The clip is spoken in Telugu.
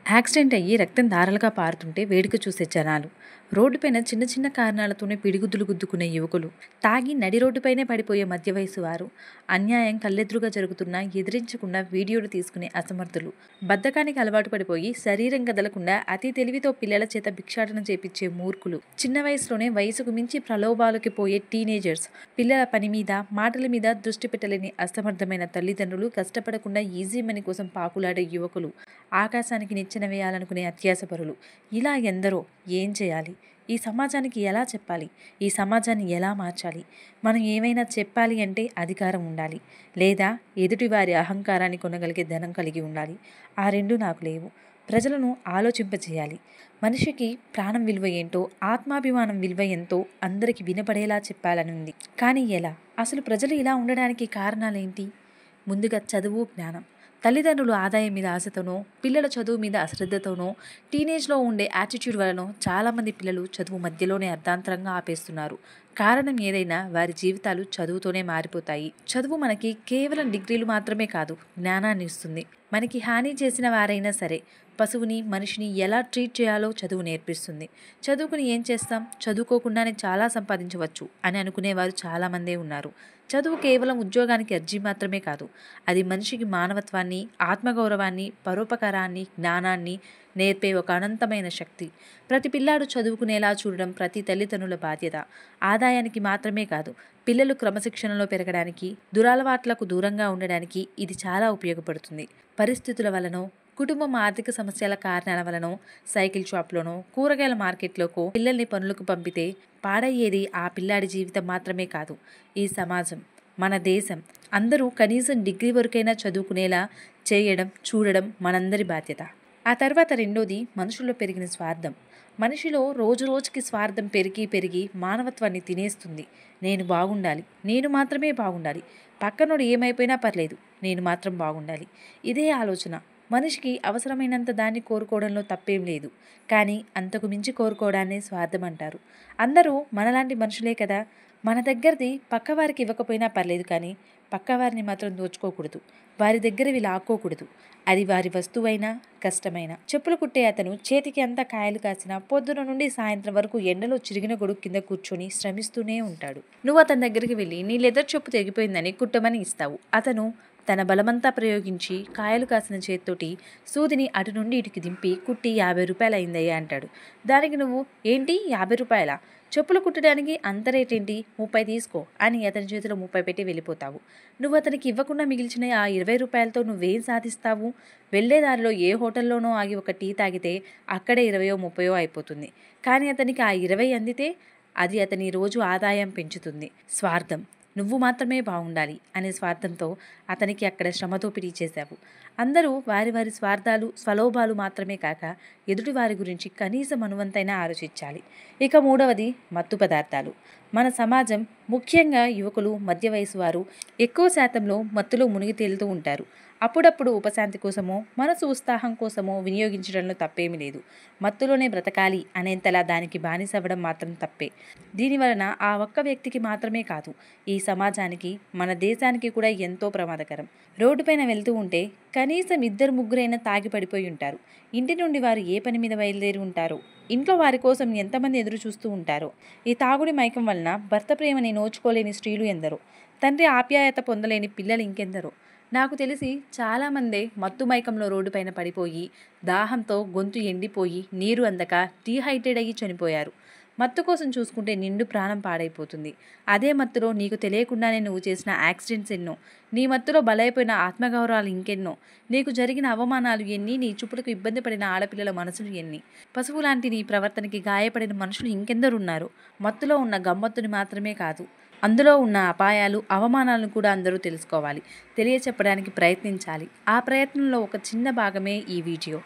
యాక్సిడెంట్ అయ్యి రక్తం ధారలుగా పారుతుంటే వేడుక చూసే జనాలు, రోడ్డుపైన చిన్న చిన్న కారణాలతోనే పిడిగుద్దులు గుద్దుకునే యువకులు, తాగి నడి రోడ్డుపైనే పడిపోయే మధ్య వయసు వారు, అన్యాయం కళ్ళెదురుగా జరుగుతున్నా ఎదిరించకుండా వీడియోలు తీసుకునే అసమర్థులు, బద్ధకానికి అలవాటు పడిపోయి శరీరం కదలకుండా అతి తెలివితో పిల్లల చేత భిక్షాటన చేపించే మూర్ఖులు, చిన్న వయసులోనే వయసుకు మించి ప్రలోభాలకి పోయే టీనేజర్స్, పిల్లల పని మీద మాటల మీద దృష్టి పెట్టలేని అసమర్థమైన తల్లిదండ్రులు, కష్టపడకుండా ఈజీ మనీ కోసం పాకులాడే యువకులు, ఆకాశానికి నిచ్చెన వేయాలనుకునే అత్యాసపరులు, ఇలా ఎందరో. ఏం చేయాలి? ఈ సమాజానికి ఎలా చెప్పాలి? ఈ సమాజాన్ని ఎలా మార్చాలి? మనం ఏమైనా చెప్పాలి అంటే అధికారం ఉండాలి, లేదా ఎదుటివారి అహంకారాన్ని కొనగలిగే ధనం కలిగి ఉండాలి. ఆ రెండు నాకు లేవు. ప్రజలను ఆలోచింపజేయాలి. మనిషికి ప్రాణం విలువ ఏంటో, ఆత్మాభిమానం విలువ ఎంతో అందరికీ వినపడేలా చెప్పాలని ఉంది. కానీ ఎలా? అసలు ప్రజలు ఇలా ఉండడానికి కారణాలేంటి? ముందుగా చదువు, జ్ఞానం. తల్లిదండ్రులు ఆదాయం మీద ఆశతోనో, పిల్లల చదువు మీద అశ్రద్ధతోనో, టీనేజ్లో ఉండే యాటిట్యూడ్ వలనో చాలామంది పిల్లలు చదువు మధ్యలోనే అర్ధాంతరంగా ఆపేస్తున్నారు. కారణం ఏదైనా వారి జీవితాలు చదువుతోనే మారిపోతాయి. చదువు మనకి కేవలం డిగ్రీలు మాత్రమే కాదు, జ్ఞానాన్ని ఇస్తుంది. మనకి హాని చేసిన వారైనా సరే, పశువుని మనిషిని ఎలా ట్రీట్ చేయాలో చదువు నేర్పిస్తుంది. చదువుకుని ఏం చేస్తాం, చదువుకోకుండానే చాలా సంపాదించవచ్చు అని అనుకునేవారు చాలామందే ఉన్నారు. చదువు కేవలం ఉద్యోగానికి అర్జీ మాత్రమే కాదు, అది మనిషికి మానవత్వాన్ని, ఆత్మగౌరవాన్ని, పరోపకారాన్ని, జ్ఞానాన్ని నేర్పే ఒక అనంతమైన శక్తి. ప్రతి పిల్లాడు చదువుకునేలా చూడడం ప్రతి తల్లిదండ్రుల బాధ్యత. ఆదాయానికి మాత్రమే కాదు, పిల్లలు క్రమశిక్షణలో పెరగడానికి, దురలవాట్లకు దూరంగా ఉండడానికి ఇది చాలా ఉపయోగపడుతుంది. పరిస్థితుల వలనో, కుటుంబం ఆర్థిక సమస్యల కారణాల వలనో, సైకిల్ షాప్లోనో, కూరగాయల మార్కెట్లోకో పిల్లల్ని పనులకు పంపితే పాడయ్యేది ఆ పిల్లాడి జీవితం మాత్రమే కాదు, ఈ సమాజం, మన దేశం. అందరూ కనీసం డిగ్రీ వరకైనా చదువుకునేలా చేయడం, చూడడం మనందరి బాధ్యత. ఆ తర్వాత రెండోది, మనుషుల్లో పెరిగిన స్వార్థం. మనిషిలో రోజు రోజుకి స్వార్థం పెరిగి పెరిగి మానవత్వాన్ని తినేస్తుంది. నేను బాగుండాలి, నేను మాత్రమే బాగుండాలి, పక్కనోడు ఏమైపోయినా పర్లేదు, నేను మాత్రం బాగుండాలి. ఇదే ఆలోచన. మనిషికి అవసరమైనంత దాన్ని కోరుకోవడంలో తప్పేం లేదు, కానీ అంతకు మించి కోరుకోవడాన్నే స్వార్థం అంటారు. అందరూ మనలాంటి మనుషులే కదా. మన దగ్గరది పక్కవారికి ఇవ్వకపోయినా పర్లేదు, కానీ పక్కవారిని మాత్రం దోచుకోకూడదు, వారి దగ్గరవి లాక్కోకూడదు. అది వారి వస్తువైనా, కష్టమైనా. చెప్పులు కుట్టే అతను చేతికి అంతా కాయలు కాసినా పొద్దున నుండి సాయంత్రం వరకు ఎండలో చిరిగిన గొడుగు కింద కూర్చొని శ్రమిస్తూనే ఉంటాడు. నువ్వు అతని దగ్గరికి వెళ్ళి నీ లెదర్ చెప్పు తెగిపోయిందని కుట్టమని ఇస్తావు. అతను తన బలమంతా ప్రయోగించి కాయలు కాసిన చేత్తోటి సూదిని అటు నుండి ఇటుకి దింపి కుట్టి 50 రూపాయలు అయిందయ్యా అంటాడు. దానికి నువ్వు, ఏంటి 50 రూపాయలా? చెప్పులు కుట్టడానికి అంత రేటేంటి, 30 తీసుకో అని అతని చేతిలో 30 పెట్టి వెళ్ళిపోతావు. నువ్వు అతనికి ఇవ్వకుండా మిగిల్చిన ఆ 20 రూపాయలతో నువ్వేం సాధిస్తావు? వెళ్లేదారిలో ఏ హోటల్లోనో ఆగి ఒక టీ తాగితే అక్కడే 20 30 అయిపోతుంది. కానీ అతనికి ఆ 20 అందితే అది అతని రోజు ఆదాయం పెంచుతుంది. స్వార్థం. నువ్వు మాత్రమే బాగుండాలి అనే స్వార్థంతో అతనికి అక్కడ శ్రమదోపిడీ చేశావు. అందరూ వారి వారి స్వార్థాలు, స్వలోభాలు మాత్రమే కాక ఎదుటి వారి గురించి కనీసం అనువంతైనా ఆలోచించాలి. ఇక మూడవది, మత్తు పదార్థాలు. మన సమాజం, ముఖ్యంగా యువకులు, మధ్య వయసు వారు ఎక్కువ శాతంలో మత్తులో మునిగి తేలుతూ ఉంటారు. అప్పుడప్పుడు ఉపశాంతి కోసమో, మనసు ఉత్సాహం కోసమో వినియోగించడంలో తప్పేమీ లేదు. మత్తులోనే బ్రతకాలి అనేంతలా దానికి బానిసవ్వడం మాత్రం తప్పే. దీనివలన ఆ ఒక్క వ్యక్తికి మాత్రమే కాదు, ఈ సమాజానికి, మన దేశానికి కూడా ఎంతో ప్రమాదకరం. రోడ్డుపైన వెళ్తూ ఉంటే కనీసం 2 ముగ్గురైనా తాగి పడిపోయి ఉంటారు. ఇంటి నుండి వారు ఏ పని మీద బయలుదేరి ఉంటారో, ఇంట్లో వారి కోసం ఎంతమంది ఎదురు చూస్తూ ఉంటారో. ఈ తాగుడి మైకం వలన భర్త ప్రేమని నోచుకోలేని స్త్రీలు ఎందరో, తండ్రి ఆప్యాయత పొందలేని పిల్లలు ఇంకెందరో. నాకు తెలిసి చాలామందే మత్తు మైకంలో రోడ్డుపైన పడిపోయి, దాహంతో గొంతు ఎండిపోయి, నీరు అందక డీహైడ్రేట్ అయ్యి చనిపోయారు. మత్తు కోసం చూసుకుంటే నిండు ప్రాణం పాడైపోతుంది. అదే మత్తులో నీకు తెలియకుండానే నువ్వు చేసిన యాక్సిడెంట్స్ ఎన్నో, నీ మత్తులో బలైపోయిన ఆత్మగౌరవాలు ఇంకెన్నో, నీకు జరిగిన అవమానాలు ఎన్ని, నీ చూపులకు ఇబ్బంది పడిన ఆడపిల్లల మనసులు ఎన్ని, పశువు లాంటి నీ ప్రవర్తనకి గాయపడిన మనుషులు ఇంకెందరున్నారు. మత్తులో ఉన్న గమ్మత్తుని మాత్రమే కాదు, అందులో ఉన్న అపాయాలు, అవమానాలను కూడా అందరూ తెలుసుకోవాలి, తెలియచెప్పడానికి ప్రయత్నించాలి. ఆ ప్రయత్నంలో ఒక చిన్న భాగమే ఈ వీడియో.